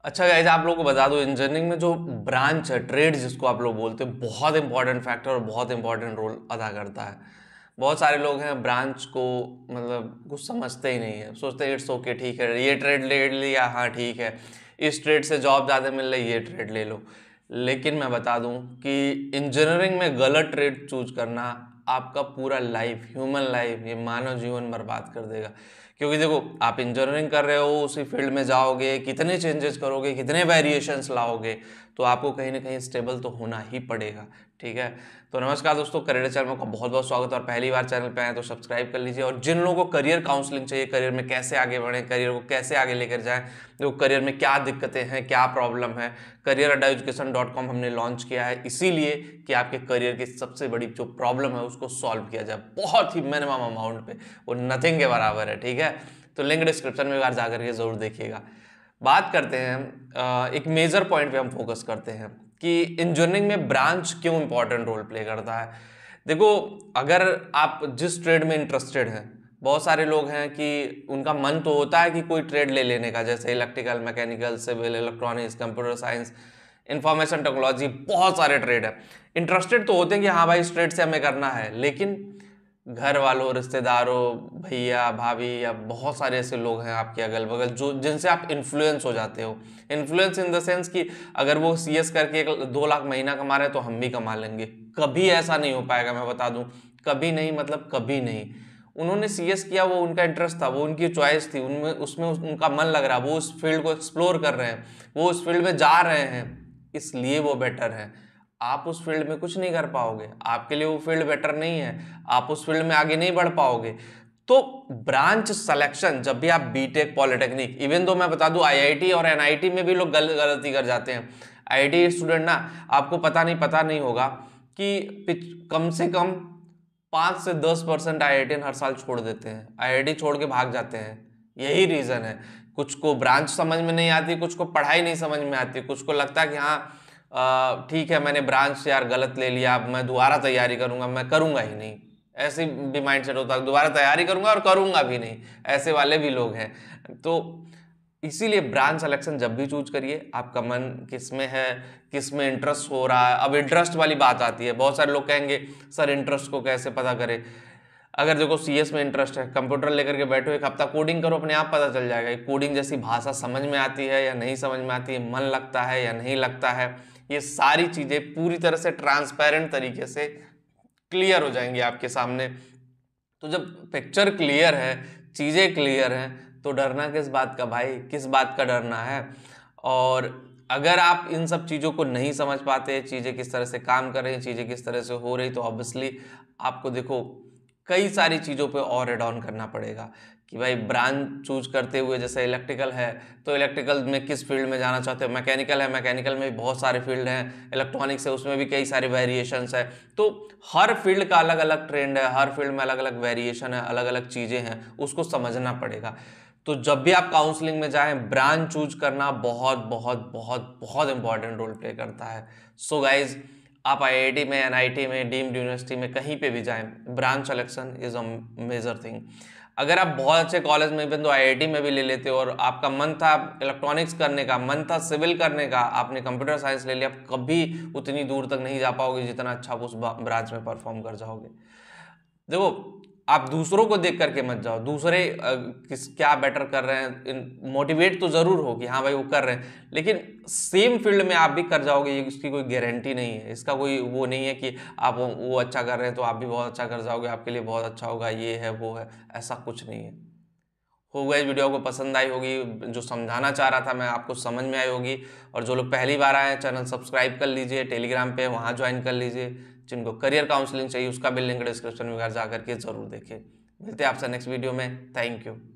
अच्छा गाइज, आप लोगों को बता दो, इंजीनियरिंग में जो ब्रांच है, ट्रेड जिसको आप लोग बोलते हैं, बहुत इंपॉर्टेंट फैक्टर और बहुत इंपॉर्टेंट रोल अदा करता है। बहुत सारे लोग हैं ब्रांच को मतलब कुछ समझते ही नहीं है, सोचते हैं इट्स ओके, ठीक है ये ट्रेड ले लिया, हाँ ठीक है, इस ट्रेड से जॉब ज़्यादा मिल रही है, ये ट्रेड ले लो। लेकिन मैं बता दूं कि इंजीनियरिंग में गलत ट्रेड चूज करना आपका पूरा लाइफ, ह्यूमन लाइफ, ये मानव जीवन बर्बाद कर देगा। क्योंकि देखो, आप इंजीनियरिंग कर रहे हो, उसी फील्ड में जाओगे, कितने चेंजेस करोगे, कितने वेरिएशंस लाओगे, तो आपको कहीं ना कहीं स्टेबल तो होना ही पड़ेगा। ठीक है, तो नमस्कार दोस्तों, करियर चैनल में बहुत बहुत स्वागत है। और पहली बार चैनल पे आए तो सब्सक्राइब कर लीजिए। और जिन लोगों को करियर काउंसलिंग चाहिए, करियर में कैसे आगे बढ़े, करियर को कैसे आगे लेकर जाएं, देखो करियर में क्या दिक्कतें हैं, क्या प्रॉब्लम है, career-education.com हमने लॉन्च किया है इसीलिए कि आपके करियर की सबसे बड़ी जो प्रॉब्लम है उसको सॉल्व किया जाए, बहुत ही मिनिमम अमाउंट पे, वो नथिंग के बराबर है। ठीक है, तो लिंक डिस्क्रिप्शन में एक बार जाकर के जरूर देखिएगा। बात करते हैं एक मेजर पॉइंट पे हम फोकस करते हैं कि इंजीनियरिंग में ब्रांच क्यों इंपॉर्टेंट रोल प्ले करता है। देखो, अगर आप जिस ट्रेड में इंटरेस्टेड हैं, बहुत सारे लोग हैं कि उनका मन तो होता है कि कोई ट्रेड ले लेने का, जैसे electrical, mechanical, civil, electronics, computer science, information technology, बहुत सारे ट्रेड है। इंटरेस्टेड तो होते हैं कि हाँ भाई इस ट्रेड से हमें करना है, लेकिन घर वालों, रिश्तेदारों, भैया भाभी या बहुत सारे ऐसे लोग हैं आपके अगल बगल जो जिनसे आप इन्फ्लुएंस हो जाते हो। इन्फ्लुएंस इन द सेंस कि अगर वो सीएस करके 2 लाख महीना कमा रहे हैं तो हम भी कमा लेंगे। कभी ऐसा नहीं हो पाएगा, मैं बता दूं, कभी नहीं, मतलब कभी नहीं। उन्होंने सीएस किया, वो उनका इंटरेस्ट था, वो उनकी चॉइस थी, उनमें उसमें उनका मन लग रहा, वो उस फील्ड को एक्सप्लोर कर रहे हैं, वो उस फील्ड में जा रहे हैं, इसलिए वो बेटर है। आप उस फील्ड में कुछ नहीं कर पाओगे, आपके लिए वो फील्ड बेटर नहीं है, आप उस फील्ड में आगे नहीं बढ़ पाओगे। तो ब्रांच सिलेक्शन, जब भी आप बीटेक, पॉलिटेक्निक, इवन दो मैं बता दूं आईआईटी और एनआईटी में भी लोग गलती कर जाते हैं। आईआईटी स्टूडेंट ना, आपको पता नहीं होगा कि कम से कम 5 से 10% आईआईटी हर साल छोड़ देते हैं, आईआईटी छोड़ के भाग जाते हैं। यही रीजन है, कुछ को ब्रांच समझ में नहीं आती, कुछ को पढ़ाई नहीं समझ में आती, कुछ को लगता है कि हाँ ठीक है मैंने ब्रांच से यार गलत ले लिया, अब मैं दोबारा तैयारी करूंगा, मैं करूंगा ही नहीं। ऐसे भी माइंडसेट होता है, दोबारा तैयारी करूंगा और करूंगा भी नहीं, ऐसे वाले भी लोग हैं। तो इसीलिए ब्रांच सिलेक्शन जब भी चूज करिए, आपका मन किस में है, किस में इंटरेस्ट हो रहा है। अब इंटरेस्ट वाली बात आती है, बहुत सारे लोग कहेंगे सर इंटरेस्ट को कैसे पता करें। अगर देखो सीएस में इंटरेस्ट है, कंप्यूटर लेकर के बैठो, एक हफ्ता कोडिंग करो, अपने आप पता चल जाएगा कोडिंग जैसी भाषा समझ में आती है या नहीं समझ में आती है, मन लगता है या नहीं लगता है। ये सारी चीजें पूरी तरह से ट्रांसपेरेंट तरीके से क्लियर हो जाएंगी आपके सामने। तो जब पिक्चर क्लियर है, चीजें क्लियर हैं, तो डरना किस बात का भाई, किस बात का डरना है। और अगर आप इन सब चीज़ों को नहीं समझ पाते, चीज़ें किस तरह से काम कर रही हैं, चीज़ें किस तरह से हो रही, तो ऑब्वियसली आपको देखो कई सारी चीज़ों पे और एड ऑन करना पड़ेगा कि भाई ब्रांच चूज करते हुए, जैसे इलेक्ट्रिकल है तो इलेक्ट्रिकल में किस फील्ड में जाना चाहते हो, मैकेनिकल है, मैकेनिकल में भी बहुत सारे फील्ड हैं, इलेक्ट्रॉनिक्स है उसमें भी कई सारे वेरिएशंस है। तो हर फील्ड का अलग अलग ट्रेंड है, हर फील्ड में अलग अलग वेरिएशन है, अलग अलग चीज़ें हैं, उसको समझना पड़ेगा। तो जब भी आप काउंसलिंग में जाएं, ब्रांच चूज करना बहुत बहुत बहुत बहुत इंपॉर्टेंट रोल प्ले करता है। सो गाइज, आप आईआईटी में, एनआईटी में, डीम्ड यूनिवर्सिटी में कहीं पे भी जाएं, branch selection is a major thing. अगर आप बहुत अच्छे कॉलेज में, इवन तो आईआईटी में भी ले लेते हो, और आपका मन था इलेक्ट्रॉनिक्स करने का, मन था सिविल करने का, आपने कंप्यूटर साइंस ले लिया, आप कभी उतनी दूर तक नहीं जा पाओगे जितना अच्छा आप उस ब्रांच में परफॉर्म कर जाओगे। देखो, आप दूसरों को देख करके मत जाओ, दूसरे किस क्या बेटर कर रहे हैं, मोटिवेट तो जरूर हो कि हाँ भाई वो कर रहे हैं, लेकिन सेम फील्ड में आप भी कर जाओगे, ये इसकी कोई गारंटी नहीं है, इसका कोई वो नहीं है कि आप वो अच्छा कर रहे हैं तो आप भी बहुत अच्छा कर जाओगे, आपके लिए बहुत अच्छा होगा, ये है वो है, ऐसा कुछ नहीं है। होगा, इस वीडियो को पसंद आई होगी, जो समझाना चाह रहा था मैं आपको समझ में आई होगी। और जो लोग पहली बार आए हैं, चैनल सब्सक्राइब कर लीजिए, टेलीग्राम पे वहाँ ज्वाइन कर लीजिए। जिनको करियर काउंसलिंग चाहिए उसका भी लिंक डिस्क्रिप्शन में जा करके जरूर देखें। मिलते हैं आपसे नेक्स्ट वीडियो में। Thank you.